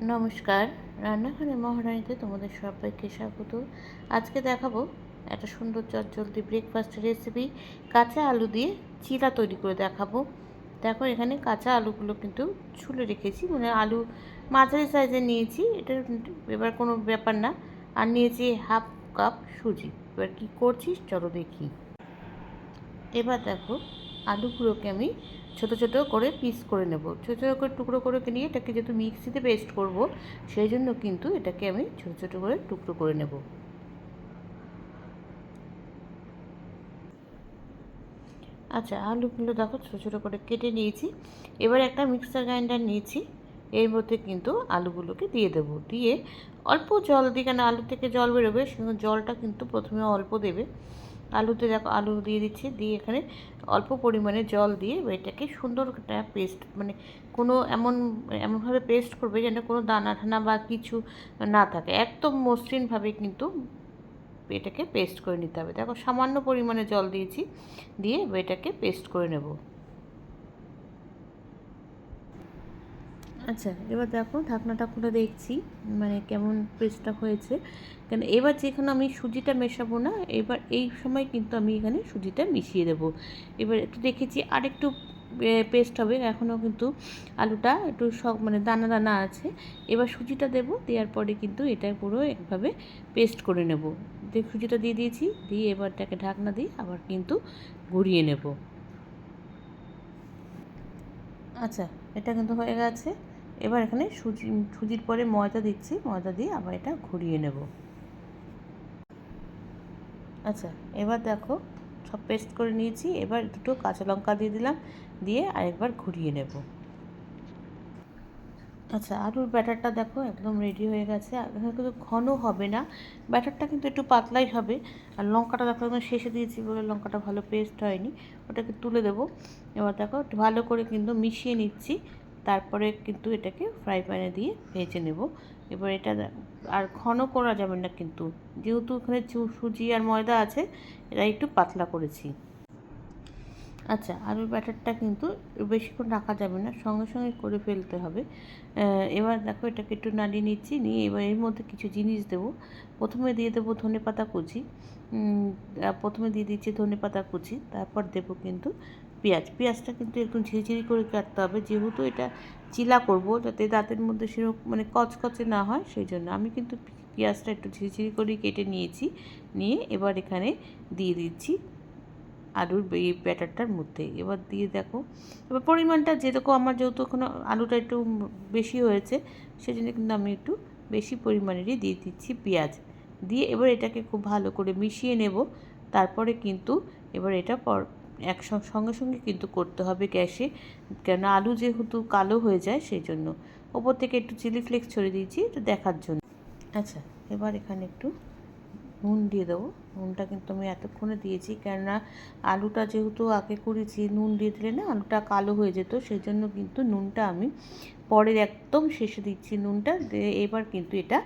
নমস্কার, রান্নাঘরে মহারানীতে তোমাদের সবাইকে স্বাগত। আজকে দেখাবো একটা সুন্দর চটজলদি ব্রেকফাস্টের রেসিপি। কাঁচা আলু দিয়ে চিলা তৈরি করে দেখাবো। দেখো এখানে কাঁচা আলুগুলো কিন্তু ছুলে রেখেছি, মানে আলু মাঝারি সাইজের নিয়েছি, এটা এবার কোনো ব্যাপার না। আর নিয়েছি হাফ কাপ সুজি। এবার কী করছি চলো দেখি। এবার দেখো আলুগুলোকে আমি ছোট ছোট করে পিস করে নেব, ছোট ছোট করে টুকরো করে নিয়ে এটাকে যেহেতু মিক্সিতে পেস্ট করব, সেই জন্য কিন্তু এটাকে আমি ছোট ছোট করে টুকরো করে নেব। আচ্ছা, আলুগুলো দেখো ছোটো ছোটো করে কেটে নিয়েছি। এবার একটা মিক্সার গ্রাইন্ডার নিয়েছি, এর মধ্যে কিন্তু আলুগুলোকে দিয়ে দেবো। দিয়ে অল্প জল দিই, কেন আলু থেকে জল বেরোবে, সেজন্য জলটা কিন্তু প্রথমে অল্প দেবে। আলুতে দেখো আলু দিয়ে দিচ্ছি, দিয়ে এখানে অল্প পরিমাণে জল দিয়ে এটাকে সুন্দর একটা পেস্ট, মানে কোনো এমনভাবে পেস্ট করবে যেন কোনো দানা ঠানা বা কিছু না থাকে, একদম মসৃণভাবে কিন্তু এটাকে পেস্ট করে নিতে হবে। দেখো সামান্য পরিমাণে জল দিয়েছি, দিয়ে এটাকে পেস্ট করে নেব। আচ্ছা, এবার দেখো ঢাকনাটা খুলে দেখছি মানে কেমন পেস্টটা হয়েছে। কেন এবার যেখানে আমি সুজিটা মেশাবো না, এবার এই সময় কিন্তু আমি এখানে সুজিটা মিশিয়ে দেবো। এবার একটু দেখেছি আর একটু পেস্ট হবে, এখনও কিন্তু আলুটা একটু সব মানে দানা দানা আছে। এবার সুজিটা দেবো, দেওয়ার পরে কিন্তু এটা পুরো একভাবে পেস্ট করে নেব। সুজিটা দিয়ে দিয়েছি, দিয়ে এবারটাকে ঢাকনা দিয়ে আবার কিন্তু ঘুরিয়ে নেব। আচ্ছা, এটা কিন্তু হয়ে গেছে। এবার এখানে সুজির পরে ময়দা দিচ্ছি, ময়দা দিয়ে আবার এটা ঘুরিয়ে নেব। আচ্ছা, এবার দেখো সব পেস্ট করে নিয়েছি। এবার দুটো কাঁচা লঙ্কা দিয়ে দিলাম, দিয়ে আরেকবার ঘুরিয়ে নেব। আচ্ছা, আলুর ব্যাটারটা দেখো একদম রেডি হয়ে গেছে। আর এখানে কিন্তু ঘন হবে না, ব্যাটারটা কিন্তু একটু পাতলাই হবে। আর লঙ্কাটা দেখো একদম শেষে দিয়েছি বলে লঙ্কাটা ভালো পেস্ট হয়নি, ওটাকে তুলে দেবো। এবার দেখো একটু ভালো করে কিন্তু মিশিয়ে নিচ্ছি, তারপরে কিন্তু এটাকে ফ্রাই প্যানে দিয়ে ভেজে নেব। এবার এটা আর ঘন করা যাবে না কিন্তু, যেহেতু এখানে সুজি আর ময়দা আছে, এটা একটু পাতলা করেছি। আচ্ছা, আলুর ব্যাটারটা কিন্তু বেশিক্ষণ রাখা যাবে না, সঙ্গে সঙ্গে করে ফেলতে হবে। এবার দেখো এটাকে একটু নাড়িয়ে নিচ্ছি, নিয়ে এবার এর মধ্যে কিছু জিনিস দেবো। প্রথমে দিয়ে দেবো ধনেপাতা কুচি, প্রথমে দিয়ে দিচ্ছি ধনেপাতা কুচি, তারপর দেবো কিন্তু পেঁয়াজটা কিন্তু একটু ঝিরিঝিরি করে কাটতে হবে, যেহেতু এটা চিলা করব, যাতে দাঁতের মধ্যে সেরকম মানে কচকচে না হয়, সেই জন্য আমি কিন্তু পেঁয়াজটা একটু ঝিরিঝিরি করে কেটে নিয়েছি। নিয়ে এবার এখানে দিয়ে দিচ্ছি আলুর এই ব্যাটারটার মধ্যে। এবার দিয়ে দেখো, এবার পরিমাণটা যেরকম, আমার যেহেতু এখন আলুটা একটু বেশি হয়েছে, সেজন্য কিন্তু আমি একটু বেশি পরিমাণেরই দিয়ে দিচ্ছি পেঁয়াজ। দিয়ে এবার এটাকে খুব ভালো করে মিশিয়ে নেব। তারপরে কিন্তু এবার এটা সঙ্গে সঙ্গে কিন্তু করতে হবে গ্যাসে, কেন আলু যেহেতু কালো হয়ে যায় সেই জন্য। ওপর থেকে একটু চিলি ফ্লেক্স ছড়িয়ে দিয়েছি একটু দেখার জন্য। আচ্ছা, এবার এখানে একটু নুন দিয়ে দেবো। নুনটা কিন্তু আমি এতক্ষণে দিয়েছি, কেননা আলুটা যেহেতু আগে করেছি, নুন দিয়ে দিলে না আলুটা কালো হয়ে যেত, সেই জন্য কিন্তু নুনটা আমি পরের একদম শেষে দিচ্ছি নুনটা। এবার কিন্তু এটা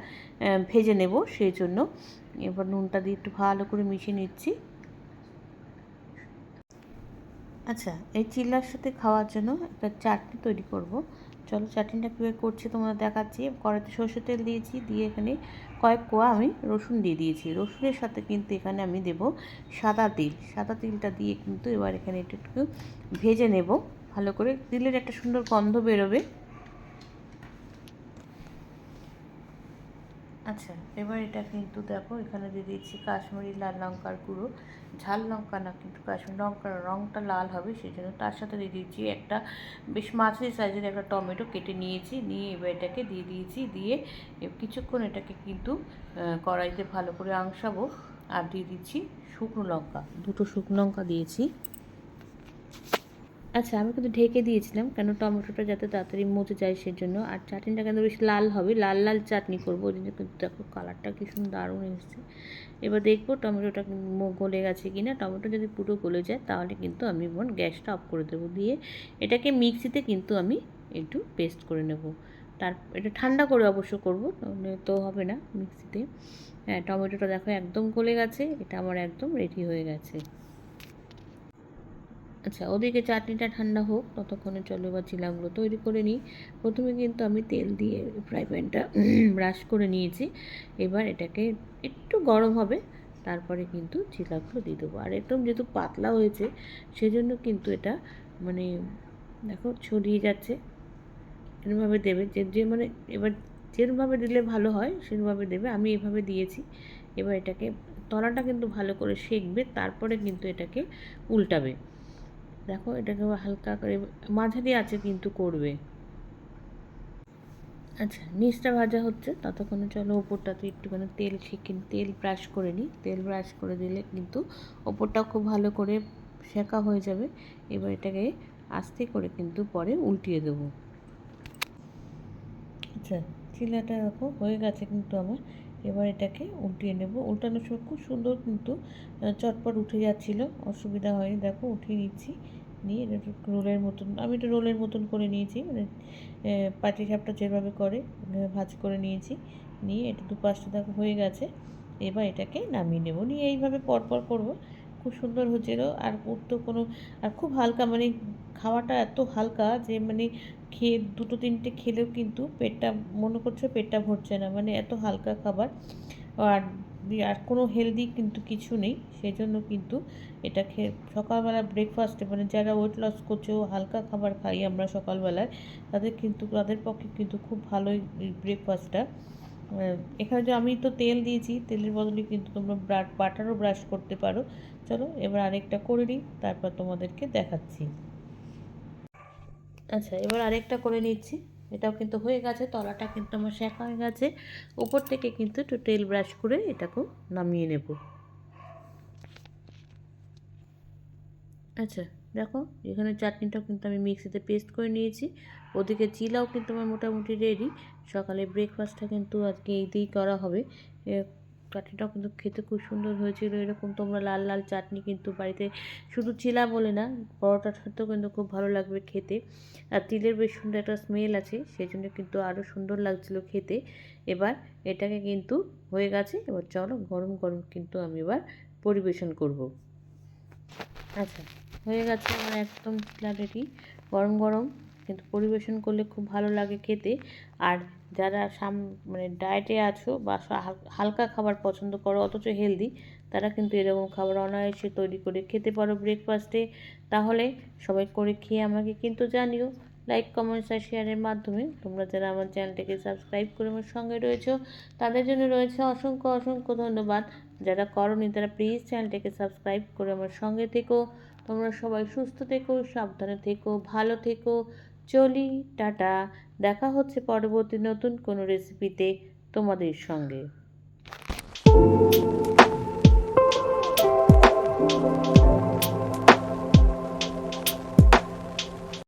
ভেজে নেব, সেই জন্য এবার নুনটা দিয়ে একটু ভালো করে মিশিয়ে নিচ্ছি। আচ্ছা, এই চিল্লার সাথে খাওয়ার জন্য একটা চাটনি তৈরি করব। চলো চাটনিটা কীভাবে করছি তোমরা দেখাচ্ছি। কড়াইতে সরষের তেল দিয়েছি, দিয়ে এখানে কয়েক কোয়া আমি রসুন দিয়ে দিয়েছি। রসুনের সাথে কিন্তু এখানে আমি দেব সাদা তিল। সাদা তিলটা দিয়ে কিন্তু এবার এখানে একটু ভেজে নেব ভালো করে, তিলের একটা সুন্দর গন্ধ বেরোবে। আচ্ছা, এবার এটা কিন্তু দেখো এখানে দিয়ে দিচ্ছি কাশ্মীরি লাল লঙ্কার গুঁড়ো। ঝাল লঙ্কা না, কিন্তু কাশ্মীরি লঙ্কার রঙটা লাল হবে সেই জন্য। তার সাথে দিয়ে দিচ্ছি একটা বেশ মাঝারি সাইজের একটা টমেটো কেটে নিয়েছি, নিয়ে এবার এটাকে দিয়ে দিয়েছি। দিয়ে কিছুক্ষণ এটাকে কিন্তু কড়াইতে ভালো করে আংশাবো। আর দিয়ে দিচ্ছি শুকনো লঙ্কা, দুটো শুকনো লঙ্কা দিয়েছি। আচ্ছা, আমি কিন্তু ঢেকে দিয়েছিলাম কেন টমেটোটা যাতে তাড়াতাড়ি মজে যায় সেজন্য। আর চাটনিটা কিন্তু বেশ লাল হবে, লাল লাল চাটনি করবো, ওই জন্য কিন্তু দেখো কালারটা কি সুন্দর দারুণ এসেছে। এবার দেখবো টমেটোটা গলে গেছে কি না। টমেটো যদি পুরো গলে যায় তাহলে কিন্তু আমি গ্যাসটা অফ করে দেবো। দিয়ে এটাকে মিক্সিতে কিন্তু আমি একটু পেস্ট করে নেব। এটা ঠান্ডা করে অবশ্য করবো, তো হবে না মিক্সিতে। হ্যাঁ, টমেটোটা দেখো একদম গলে গেছে, এটা আমার একদম রেডি হয়ে গেছে। আচ্ছা, ওদিকে চাটনিটা ঠান্ডা হোক, ততক্ষণে চলো এবার চিলাগুলো তৈরি করে নিই। প্রথমে কিন্তু আমি তেল দিয়ে ফ্রাই প্যানটা ব্রাশ করে নিয়েছি। এবার এটাকে একটু গরম হবে, তারপরে কিন্তু চিলাগুলো দিয়ে দেবো। আর একদম যেহেতু পাতলা হয়েছে, সেজন্য কিন্তু এটা মানে দেখো ছড়িয়ে যাচ্ছে। এরমভাবে দেবে, যে মানে এবার যেরমভাবে দিলে ভালো হয় সেরমভাবে দেবে। আমি এভাবে দিয়েছি। এবার এটাকে তলাটা কিন্তু ভালো করে সেঁকবে, তারপরে কিন্তু এটাকে উল্টাবে। দেখো এটাকে হালকা করে মাঝারি আছে কিন্তু করবে। আচ্ছা, নিচটা ভাজা হচ্ছে, ততক্ষণে চলো ওপরটাতে একটুখানি তেল ব্রাশ করে নিই। তেল ব্রাশ করে দিলে কিন্তু ওপরটাও খুব ভালো করে সেঁকা হয়ে যাবে। এবার এটাকে আস্তে করে কিন্তু পরে উল্টিয়ে দেবো। আচ্ছা, চিলাটা দেখো হয়ে গেছে কিন্তু আমার। এবার এটাকে উল্টিয়ে নেব। উল্টানোর সময় খুব সুন্দর কিন্তু চটপট উঠে যাচ্ছিলো, অসুবিধা হয়নি। দেখো উঠিয়ে নিচ্ছি, নিয়ে এটা একটু রোলের মতন, আমি এটা রোলের মতন করে নিয়েছি, মানে পাটিসাপটা যেভাবে করে ভাজ করে নিয়েছি। নিয়ে এটা দুপাশটা দেখো হয়ে গেছে। এবার এটাকে নামিয়ে নেব, নিয়ে এইভাবে পরপর করব। খুব সুন্দর হচ্ছিলো, আর উঠতো কোনো, আর খুব হালকা, মানে খাওয়াটা এত হালকা যে মানে খেয়ে দুটো তিনটে খেলেও কিন্তু পেটটা মনে করছে পেটটা ভরছে না, মানে এত হালকা খাবার। আর আর কোনো হেলদি কিন্তু কিছু নেই, সেই জন্য কিন্তু এটা খেয়ে সকালবেলা ব্রেকফাস্টে, মানে যারা ওয়েট লস করছে ও হালকা খাবার খাই আমরা সকালবেলায়, তাদের পক্ষে কিন্তু খুব ভালোই ব্রেকফাস্টটা। এখানে যে আমি তো তেল দিয়েছি, তেলের বদলে কিন্তু তোমরা বাটারও ব্রাশ করতে পারো। চলো এবার আরেকটা করে নিই, তারপর তোমাদেরকে দেখাচ্ছি। আচ্ছা, এবার আরেকটা করে নিচ্ছি। এটাও কিন্তু হয়ে গেছে, তলাটা কিন্তু আমার সেঁকা হয়ে গেছে। উপর থেকে কিন্তু একটু তেল ব্রাশ করে এটাকেও নামিয়ে নেব। আচ্ছা, দেখো এখানে চাটনিটাও কিন্তু আমি মিক্সিতে পেস্ট করে নিয়েছি। ওদিকে চিলাও কিন্তু আমার মোটামুটি রেডি। সকালে ব্রেকফাস্টটা কিন্তু আজকে এই দিয়েই করা হবে। চাটনিটাও কিন্তু খেতে খুব সুন্দর হয়েছিল। এরকম তোমরা লাল লাল চাটনি কিন্তু বাড়িতে, শুধু চিলা বলে না, পরোটার সাথেও কিন্তু খুব ভালো লাগবে খেতে। আর তিলের বেশ সুন্দর একটা স্মেল আছে, সেই জন্য কিন্তু আরও সুন্দর লাগছিল খেতে। এবার এটাকে কিন্তু হয়ে গেছে। এবার চলো গরম গরম কিন্তু আমি এবার পরিবেশন করব। আচ্ছা, হয়ে গেছে আমার একদম চিলা রেডি, গরম গরম। কিন্তু পরিবেশন করলে খুব ভালো লাগে খেতে। আর যারা মানে ডায়েটে আছো বা হালকা খাবার পছন্দ করো অথচ হেলদি, তারা কিন্তু এরকম খাবার অনায়াসে তৈরি করে খেতে পারো ব্রেকফাস্টে। তাহলে সবাই করে খেয়ে আমাকে কিন্তু জানিও লাইক, কমেন্টস আর শেয়ারের মাধ্যমে। তোমরা যারা আমার চ্যানেলটাকে সাবস্ক্রাইব করে আমার সঙ্গে রয়েছো, তাদের জন্য রয়েছে অসংখ্য অসংখ্য ধন্যবাদ। যারা করোনি তারা প্লিজ চ্যানেলটাকে সাবস্ক্রাইব করে আমার সঙ্গে থেকো। তোমরা সবাই সুস্থ থেকো, সাবধানে থেকো, ভালো থেকো। চলি, টাটা। দেখা হচ্ছে পরবর্তী নতুন কোনো রেসিপিতে তোমাদের সঙ্গে।